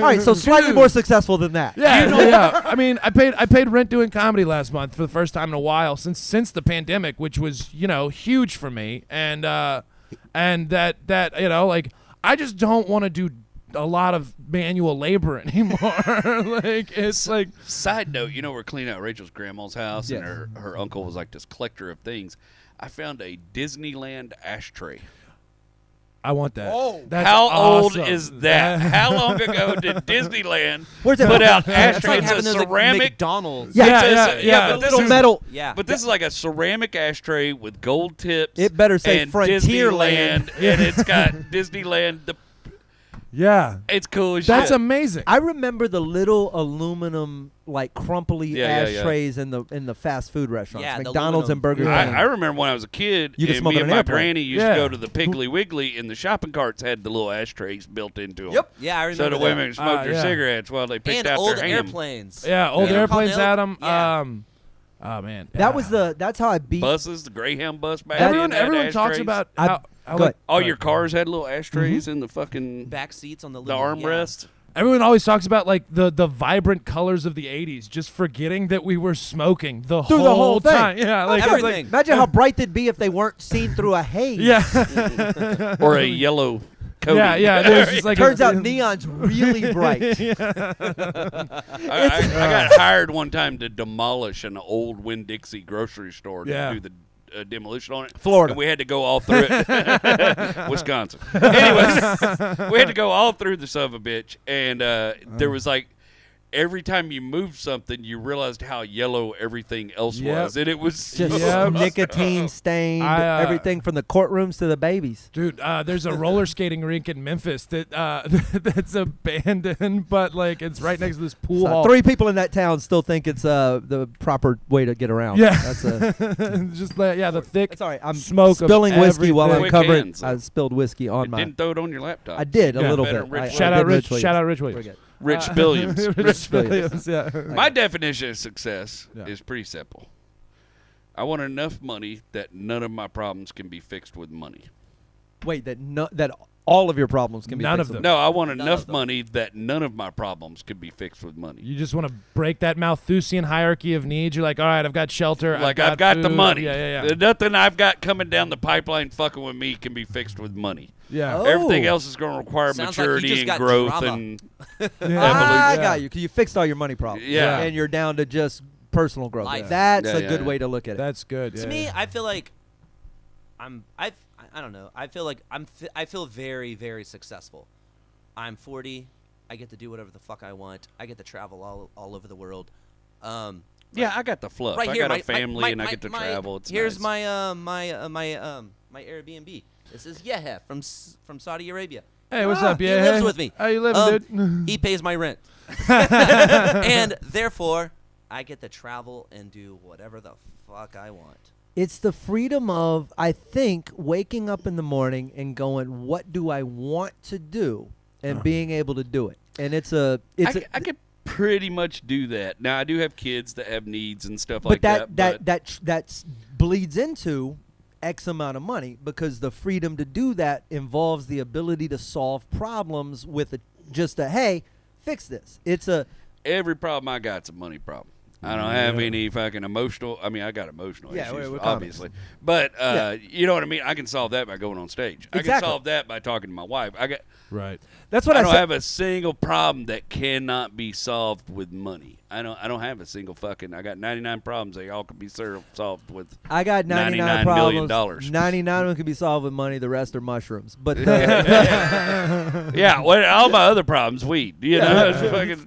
right, so slightly more successful than that. Yeah, yeah. I mean, I paid rent doing comedy last month for the first time in a while since the pandemic, which was huge for me, and that like I just don't want to do a lot of manual labor anymore. Like it's like. Side note, we're cleaning out Rachel's grandma's house, Yes. and her uncle was like this collector of things. I found a Disneyland ashtray. I want that. Oh. That's How awesome. old is that? How long ago did Disneyland Where's it put from? out It's ashtrays? like It's having a those like, ceramic. McDonald's. Yeah, but but this little is metal. Yeah. But this is like a ceramic ashtray with gold tips. It better say and Frontierland. Disneyland, and it's got Disneyland. Yeah. It's cool as That's shit. amazing. I remember the little aluminum like crumply Yeah, ashtrays in the fast food restaurants, Yeah, the McDonald's and aluminum. Burger King. I remember when I was a kid, You could and smoke me in and an my airplane. granny used Yeah. to go to the Piggly Wiggly, and the shopping carts had the little ashtrays built into them. Yep. Yeah, I remember So the that. women smoked their yeah. cigarettes while they picked And out old their ham. airplanes. yeah, old Yeah. airplanes Called had them. Yeah. Oh man. That's how I beat. Buses, the Greyhound bus back Everyone then had talks ashtrays. about I- how go like, All your cars had little ashtrays in the fucking Back seats on the the little armrest. everyone always talks about like the vibrant colors of the 80s, just forgetting that we were smoking the Through whole the whole thing. time. Yeah, like it's Everything. Imagine how bright they'd be if they weren't seen through a haze. yeah. Or a yellow coating. yeah. There's just like Turns a, out neon's really bright. I got hired one time to demolish an old Winn-Dixie grocery store to Yeah. do the demolition on it. Florida. And we had to go all through it. Wisconsin. Anyways, we had to go all through the son of a bitch. And there was like, every time you moved something, you realized how yellow everything else Yep. was. And it was Just Yep. nicotine stained, everything from the courtrooms to the babies. Dude, there's a roller skating rink in Memphis that that's abandoned, but like it's right next to this pool hall. 3 people in that town still think it's the proper way to get around. Yeah. That's a. Just like the thick. That's all right. I'm Smoke of spilling whiskey while I'm Quick covering. hands. I spilled whiskey on my. didn't throw it on your laptop. I did a Yeah. little Better bit. Rich I Shout did out Rich. Williams. Shout out Rich We're Williams. good. Rich Williams. Rich Williams. Yeah. My definition of success Yeah. is pretty simple. I want enough money that none of my problems can be fixed with money. Wait, that all of your problems can be None of fixed them. No, I want None enough of them. money that none of my problems can be fixed with money. You just want to break that Malthusian hierarchy of needs. You're like, all right, I've got shelter. Like I've got the food. money. Yeah. Nothing I've got coming down the pipeline fucking with me can be fixed with money. Yeah. Oh. Everything else is going to require Sounds like you maturity just and got growth drama. and I Yeah. got you. 'Cause you fixed all your money problems. Yeah. And you're down to just personal growth. Life. That's Yeah, a yeah, good yeah. way to look at it. That's good. To yeah. me, I feel like I don't know. I feel like I feel very, very successful. I'm 40. I get to do whatever the fuck I want. I get to travel all over the world. yeah, I got the fluff. Right I here, got my- a family my- and I my- get to my- travel. It's here's nice. my Airbnb. This is Yehef from Saudi Arabia. Hey, what's up? He Yeah. lives hey. with me. How you living, dude? He pays my rent, and therefore I get to travel and do whatever the fuck I want. It's the freedom of, I think, waking up in the morning and going, what do I want to do? And being able to do it. And I could pretty much do that. Now I do have kids that have needs and stuff like but that. that bleeds into X amount of money, because the freedom to do that involves the ability to solve problems with hey, fix this. It's a Every problem I got's a money problem. I don't have any fucking emotional. I mean, I got emotional Yeah, issues, we're obviously. But you know what I mean. I can solve that by going on stage. I can Exactly. solve that by talking to my wife. Right. that's what I I don't said. have a single problem that cannot be solved with money. I don't have a single fucking. I got 99 problems that all could be solved with. I got 99 $99 million. problems. 99 of them can be solved with money. The rest are mushrooms. But Yeah, well, all my other problems, weed. You know, it's fucking.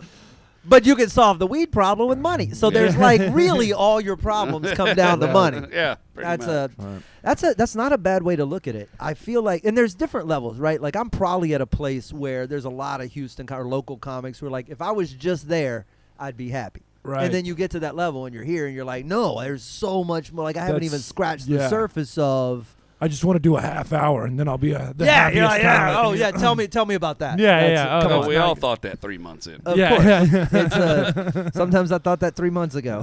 but you can solve the weed problem with money. So there's like really all your problems come down to money. Yeah, pretty That's much. that's not a bad way to look at it. I feel like, and there's different levels, right? Like I'm probably at a place where there's a lot of Houston or local comics who are like, if I was just there, I'd be happy. Right. And then you get to that level and you're here and you're like, no, there's so much more. Like I haven't even That's- scratched the yeah. surface of. I just want to do a half hour and then I'll be the Yeah, happiest yeah, yeah. time. Oh yeah, tell me about that. Yeah, That's- yeah. Come Oh, on. we all thought that 3 months in. Of Yeah, course. yeah. It's, sometimes I thought that 3 months ago.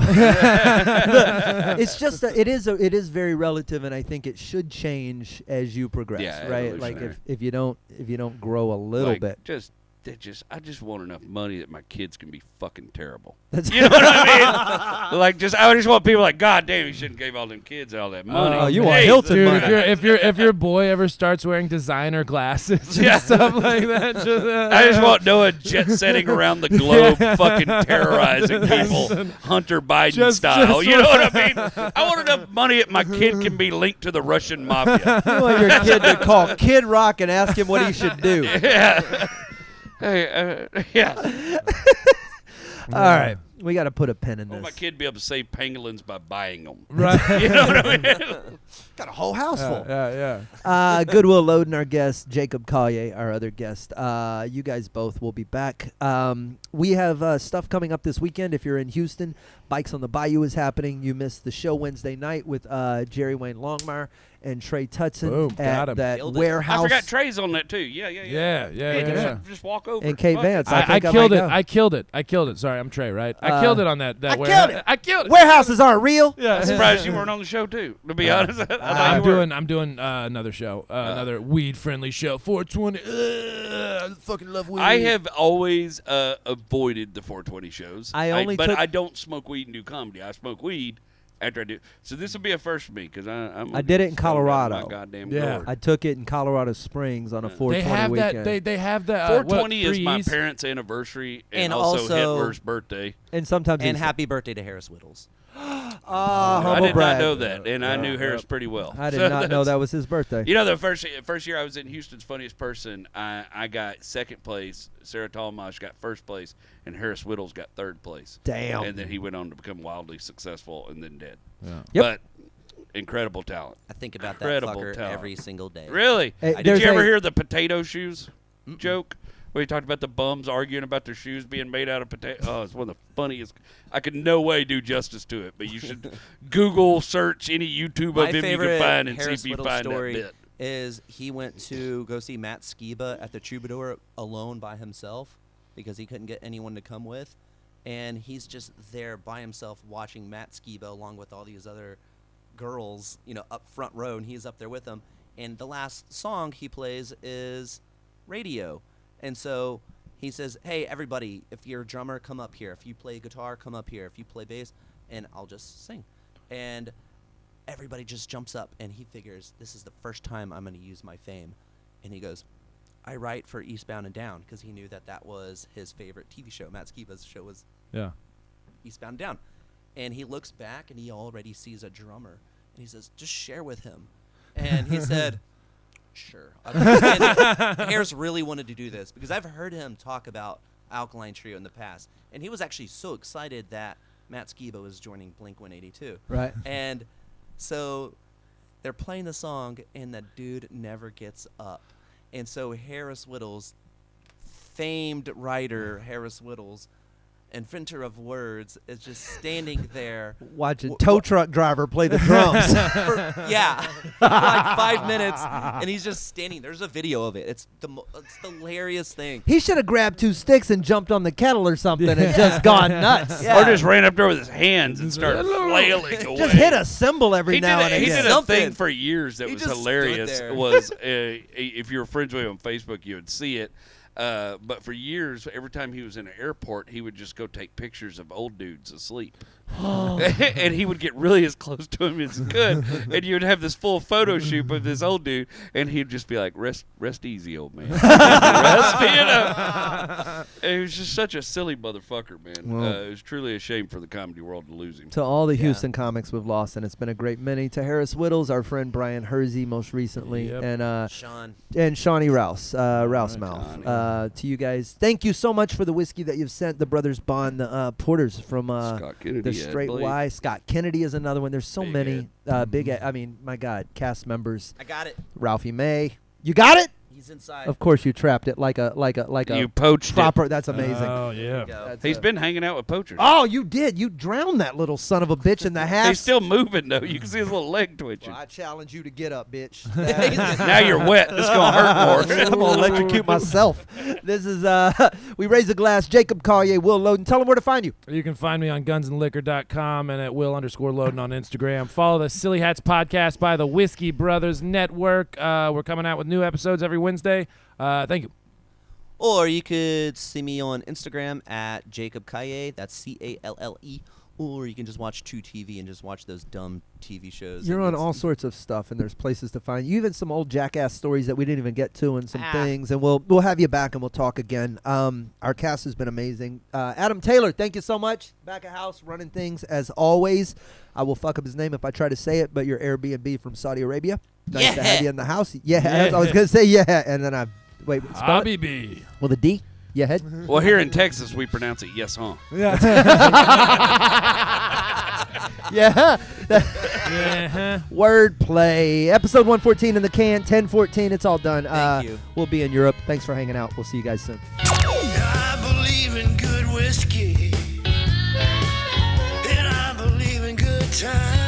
It's just it is very relative, and I think it should change as you progress, Yeah, right? Like evolutionary. if you don't grow a little Like, bit. Just I just want enough money that my kids can be fucking terrible. That's You know what I mean? Like, I just want people like, God damn, you shouldn't give all them kids all that money. Oh, you want Hey, Hilton Dude, money. if your boy ever starts wearing designer glasses and Yeah. stuff like that, I just want Noah jet setting around the globe, fucking terrorizing people, Hunter Biden style. You know what I mean? I want enough money that my kid can be linked to the Russian mafia. You want your kid to call Kid Rock and ask him what he should do. Yeah. Hey, yeah. All right. We got to put a pin in I want my this. kid to be able to save pangolins by buying them. right? You know what I mean? Got a whole house full. Yeah. Good Will Loden, our guest. Jacob Calle, our other guest. You guys both will be back. We have stuff coming up this weekend. If you're in Houston, Bikes on the Bayou is happening. You missed the show Wednesday night with Jerry Wayne Longmire and Trey Tutson Boom, got at him. that Killed it. warehouse. I forgot Trey's on that too. Yeah. Yeah. Just walk over. And Kate Fuck Vance. it. I think killed might it. go. I killed it. Sorry, I'm Trey, right? I killed it on that I warehouse. killed it. I killed it. Warehouses aren't real. Yeah. I'm surprised you weren't on the show too. To be honest, I thought you were. I'm doing another show, another weed-friendly show. 420. I fucking love weed. I have always avoided the 420 shows. But I don't smoke weed and do comedy. I smoke weed after I do. So this will be a first for me because I did it in Colorado. My goddamn Yeah. gourd. I took it in Colorado Springs on a 420 They have weekend. that. They have that. 420 is my parents' anniversary and also Hitler's birthday. and sometimes And Easter. happy birthday to Harris Whittles. I humble did brag. not know that, and I knew Harris pretty well. I did So not know that's- that was his birthday. You know, the first year I was in Houston's Funniest Person, I got second place. Sarah Talmash got first place, and Harris Whittles got third place. Damn. And then he went on to become wildly successful and then dead. Yeah. Yep. But incredible talent. I think about Incredible that fucker talent. every single day. Really? Hey, Did there's you ever a- hear the potato shoes joke? Where he talked about the bums arguing about their shoes being made out of potato. Oh, it's one of the funniest. I could no way do justice to it, but you should Google search any YouTube My of him you favorite can find and Harris see if you Whittles find story that bit. is he went to go see Matt Skiba at the Troubadour alone by himself because he couldn't get anyone to come with, and he's just there by himself watching Matt Skiba along with all these other girls, up front row, and he's up there with them. And the last song he plays is Radio. And so he says, hey, everybody, if you're a drummer, come up here. If you play guitar, come up here. If you play bass, and I'll just sing. And everybody just jumps up, and he figures, this is the first time I'm going to use my fame. And he goes, I write for Eastbound and Down, because he knew that was his favorite TV show. Matt Skiba's show was Yeah. Eastbound and Down. And he looks back, and he already sees a drummer. And he says, just share with him. And he said, sure. And Harris really wanted to do this because I've heard him talk about Alkaline Trio in the past. And he was actually so excited that Matt Skiba was joining Blink-182. Right. And so they're playing the song, and the dude never gets up. And so Harris Whittles, famed writer Harris Whittles, inventor of words, is just standing there. Watch a tow truck driver play the drums. For like 5 minutes, and he's just standing. There's a video of it. It's the hilarious thing. He should have grabbed 2 sticks and jumped on the kettle or something and just gone nuts. Yeah. Or just ran up there with his hands and started flailing away. Just hit a cymbal every now and He again. did a Something. thing for years that He was just stood hilarious. there. Was if you were friends with him on Facebook, you would see it. But for years, every time he was in an airport, he would just go take pictures of old dudes asleep. And he would get really as close to him as he could. And you would have this full photo shoot of this old dude, and he'd just be like, rest easy, old man. Rest, And he was just such a silly motherfucker, man. Well. It was truly a shame for the comedy world to lose him. To all the Yeah. Houston comics we've lost, and it's been a great many. To Harris Whittles, our friend Brian Hersey most recently, Yep. and Shawnee Rouse, Rousemouth. To you guys, thank you so much for the whiskey that you've sent. The Brothers Bond, the porters from Scott Kennedy, the I Straight believe. Y. Scott Kennedy is another one. There's so Big many I mean, my God, cast members. I got it. Ralphie May, you got it. He's inside. Of course, you trapped it like a You poached it. proper. That's amazing. Oh yeah. That's He's a- been hanging out with poachers. Oh, you did. You drowned that little son of a bitch in the half. He's still moving, though. You can see his little leg twitching. Well, I challenge you to get up, bitch. Now you're wet. This is going to hurt more. I'm gonna electrocute myself. This is we raise a glass. Jacob Calle Will Loden. Tell them where to find you. You can find me on gunsandliquor.com and at Will_Loden on Instagram. Follow the Silly Hats podcast by the Whiskey Brothers Network. We're coming out with new episodes every Wednesday. Thank you. Or you could see me on Instagram at Jacob Calle. That's Calle. Or you can just watch True TV and just watch those dumb TV shows. You're on all sorts of stuff, and there's places to find you. Even some old jackass stories that we didn't even get to, and some things. And we'll have you back, and we'll talk again. Our cast has been amazing. Adam Taylor, thank you so much. Back of house, running things as always. I will fuck up his name if I try to say it, but your Airbnb from Saudi Arabia. Nice to have you in the house. Yeah. I was gonna say and then wait. Spell it? Habibi. With a D. Yeah, head. Well, here in Texas, we pronounce it yes, huh? Yeah. Yeah. Wordplay. Episode 114 in the can. 1014. It's all done. Thank you. We'll be in Europe. Thanks for hanging out. We'll see you guys soon. I believe in good whiskey, and I believe in good times.